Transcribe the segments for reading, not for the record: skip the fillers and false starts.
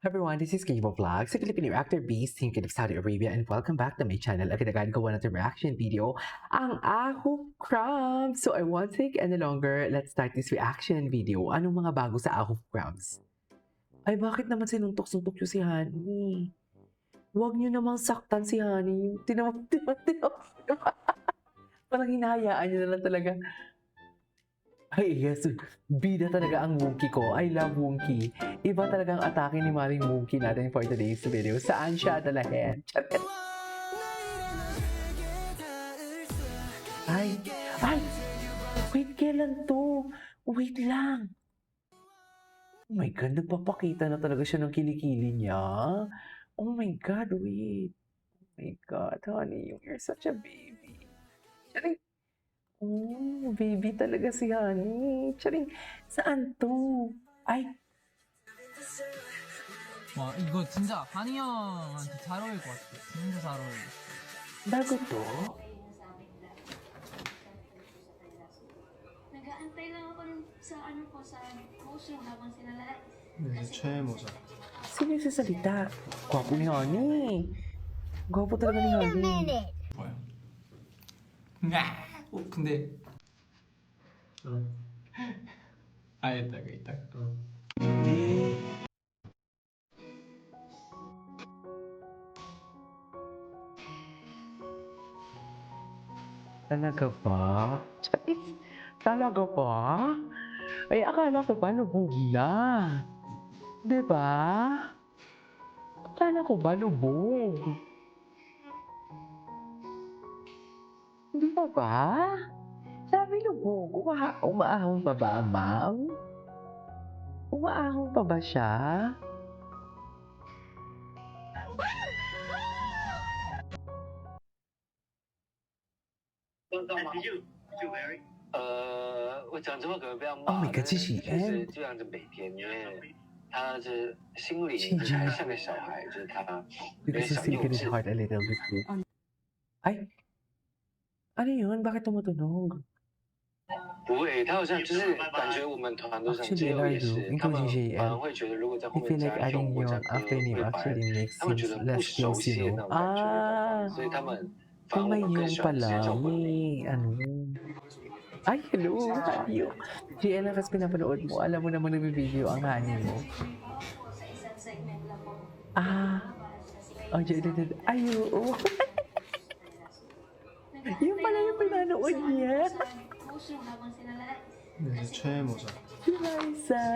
Everyone, this is Kibo Vlogs, a Filipino actor based in Saudi Arabia, and welcome back to my channel. Agad ko na ito reaction video, ang Ahok Crumbs. So I won't take any longer. Let's start this reaction video. Anong mga bago sa Ahok Crumbs? Ay, bakit naman sinuntok-suntok yung si Honey? Huwag niyo namang saktan si Honey. Tinawag. Parang hinahayaan niyo na lang talaga. Ay, yes. Bida talaga ang Wookie ko. I love Wookie. Iba talaga ang atake ni Maring Wookie natin for today's video. Saan siya dalahin? Ay! Ay! Wait, kailan to? Wait lang. Oh my God, nagpapakita na talaga siya ng kilikili niya. Oh my God, wait. Oh my God, honey, you're such a baby. Charing. Oh, baby talaga si Honey. Charing, saan to? Ay, 와 이거 진짜 한이 형한테 잘 어울릴 것 같아. 진짜 잘 어울려. bago to? Nag-aantay lang ako sa sa post room habang sila lahat. 네, 최애모자. Sino yung sasalita? Gwapo ni Honey. Gwapo talaga ni Honey. 뭐야? 근데 이따가 Talaga ba? Charis, talaga ba? Ay, akala ko ba lubog na? Diba? Akala ko ba lubog? Hindi pa ba? Sabi lubog, umaahon pa ba, ma'am? Umaahon pa ba siya? Did you wear it? 我讲这话可能非常 Oh 骂 my 但 god， 是这是确实就像是每天，因为他是心里就是还像个小孩，就是他有点 Because 小 it's still 幼 getting 稚。 hard a little bit. Ay! Ano yun? Bakit tumutunog? 不会，他好像就是感觉我们团队上 Actually, 只有 I 也 do, 是，他们 including 反而 JL. 会觉得如果在后 I 面 feel like 加 adding 用或 yun 加歌 after name 会反而 actually makes 他们觉 things 得不 less 熟 close, 悉的 you 那 know? 种感觉， Ah! 所以他们反而 Kung 我 may 们更 yung 喜欢直接 pala, 叫本名。 may ano. Ay, hello! Hayo! JL, kasi pinapanood mo. Alam mo naman nag-video ang honey mo. Sa isang segment lang po. Ah! Oh, JL. Ay, oo! Yung pala yung pinanood niya. Sa post room habang sila lahat. 네, 최애모자. Si Liza!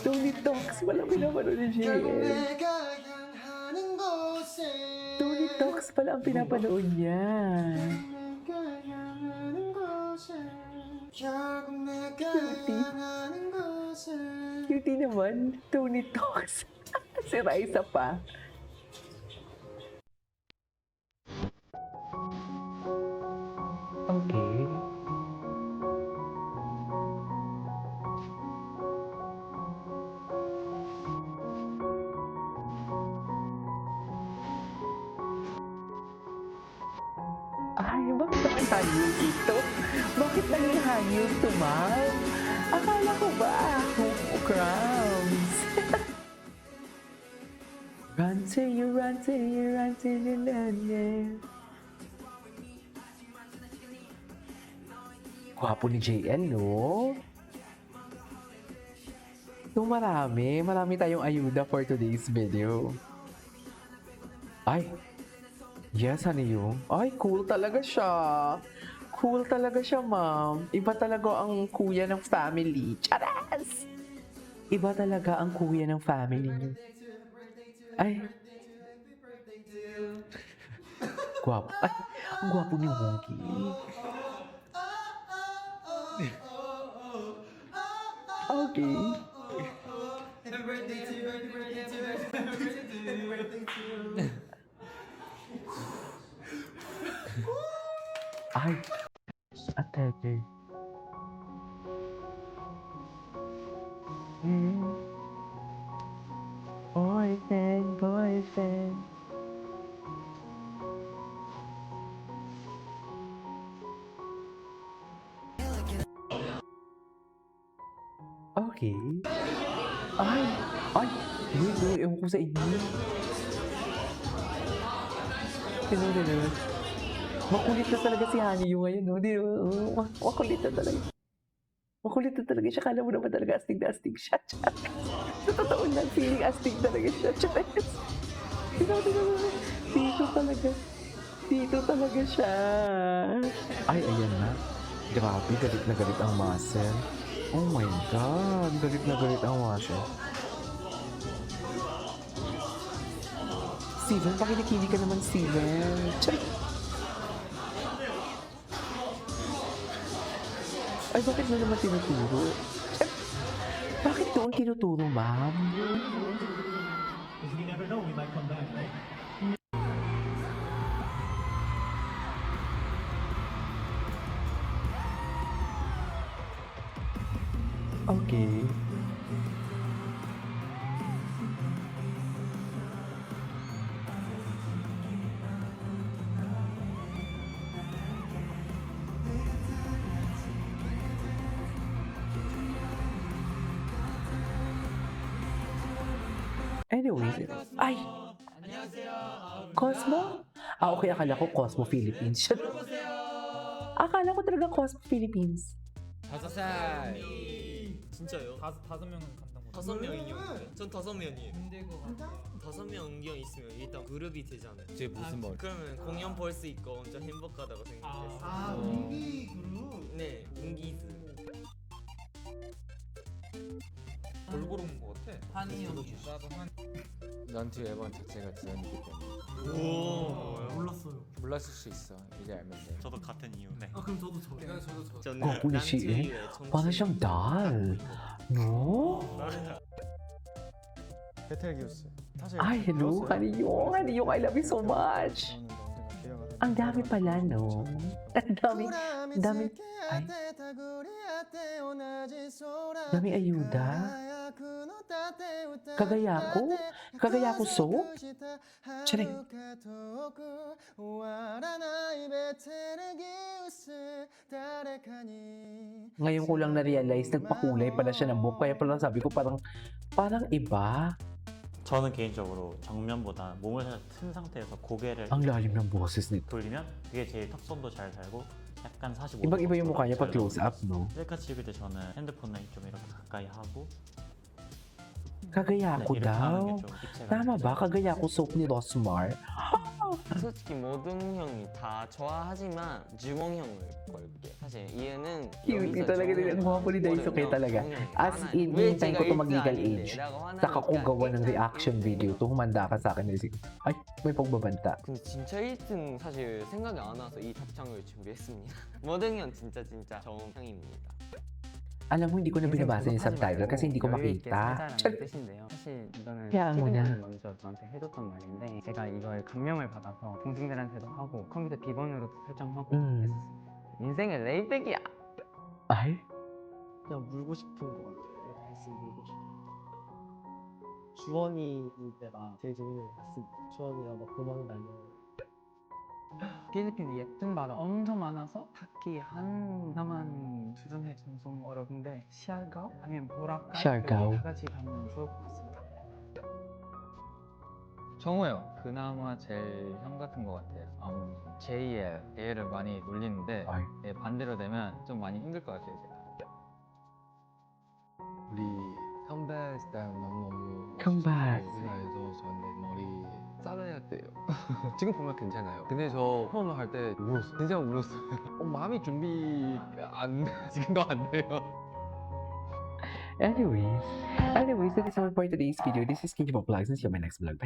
Tony Talks pala pinapanood ni JL. Tony Talks pala ang pinapanood niya. Cutie naman. Tony Talks. Si Raisa pa. Okay. Ay, bakit naman hanyol ito? Bakit naging hanyol to, ma'am? Akala ko ba Ahok Crumbs? Run to you, run to you, run to you, yeah. Gwapo ni JL, no? So, marami tayong ayuda for today's video. Ay, yes, honey yung. Ay, cool talaga siya. Cool talaga siya, ma'am. Iba talaga ang kuya ng family. Charas! Iba talaga ang kuya ng family. Ay. Gwapo. Ay, ang gwapo ni Wookie. Okay. Ay, atake. Boyfriend. Okay. Ay! Wait, no, ewan ko sa inyo. Tinuro. Makulit na talaga si Hanyo ngayon, no? Di, makulit na talaga. Makulit na talaga siya. Kala mo naman talaga astig na astig siya. Sa totoo lang, feeling astig talaga siya. Dito talaga. Dito talaga siya. Ay, ayan na. Grabe, galit na galit ang muscle. Oh my God, galit na galit ang muscle. Steven, pakinikili ka naman, Steven. Check. Ay, bakit mo naman tinuturo? Check. Bakit doon tinuturo, ma'am? You never know, we might come back, right? Okay. Anyway, ay! Cosmo? Ah, okay. Akala ko Cosmo Philippines. Akala ko talaga Cosmo Philippines. 5살. 진짜요? 다섯 명은 감당 못. 5명이요. 전 5명이에요. 힘들 것 같아. 5명 은경 있으면 일단 그룹이 되잖아요. 그게 무슨 말? 그러면 공연 볼 수 있고 엄청 행복하다고 생각했어요. 아, 문기 그룹. 네, 문기즈. 골고루 온것 같아. 한이 형이. 나도 한. 넌트 앨범 자체가 지연이기 때문에 오. 몰랐어요. 몰랐을 수 있어. 이제 알면 돼. 저도 같은 이유. 네. 아, 그럼 저도 저. 저도 저는 거꾸리 시에 parang siyang doll. No? 베텔기우스. 사실 Ay, hello, Haniyong. Haniyong, I love you so much. 저는 언젠가 기회가 되면 Ang dami pala, no? Ang daming ay, daming ayuda. Kagayako? Kagayako soap? Charing. Ngayon ko lang na-realize, nagpakulay pala siya ng buhok. Kaya pala sabi ko parang iba. 저는 개인적으로 정면보다 몸을 살짝 튼 상태에서 고개를 Ang lalim ng boses nito. 돌리면 그게 제일 턱선도 잘 살고 약간 45도 Ibang-iba yung mukha niya pag close up, no? 셀카 찍을 때 저는 핸드폰을 좀 이렇게 가까이 하고 Kagayako 이렇게 하는 daw. 게 좀 입체가 Tama ba? Kagayako soap ni Rosmar? 솔직히 모든 형이 다 좋아하지만 주몽형을 걸게. 사실 이유는 Cute talaga nila. Ang mga ni Daisuke talaga. As in, hintay ko ito mag-legal age. Saka ko gawa ng reaction video. To humanda ka sa akin. Ay, may pagbabanta. 근데 진짜 1등 사실 생각이 안 와서 이 답장을 준비했습니다. 모든 형 진짜 정형입니다. Alam mo, hindi ko na binabasa yung subtitle kasi hindi ko makita. 뜻인데요. 사실 이거는 야, 뭐냐. 피디님이 먼저 저한테 해줬던 말인데 제가 이걸 감명을 받아서 동생들한테도 하고 컴퓨터 비번으로도 설정하고 했었어요. 인생은 레이백이야. Ay? 그냥 물고 싶은 것 같아요. 다시 물고 싶어. 주원이 때가 제일 재밌는 것 같습니다. 주원이랑 막 도망다니고. 필리핀 예쁜 바다 엄청 많아서 딱히 하나만 추천해 주는 좀 어려운데 시아가오 아니면 보라카 시아가오. 다 같이 가면 좋을 것 같습니다. 정우요. 그나마 제일 형 같은 것 같아요. 제2의 얘를 많이 놀리는데 아이. 얘 반대로 되면 좀 많이 힘들 것 같아요. 제가. 우리 선배 스타일 너무너무 Kambal. 우리나라에서 저는 머리 잘라야 돼요. 지금 보면 괜찮아요. 근데 저 처음 할 때 울었어요. 진짜 울었어요. 마음이 준비 안 돼. 지금도 안 돼요. Anyways, that is all for today's video. This is Kinji Vlogs. See you in my next vlog. Bye.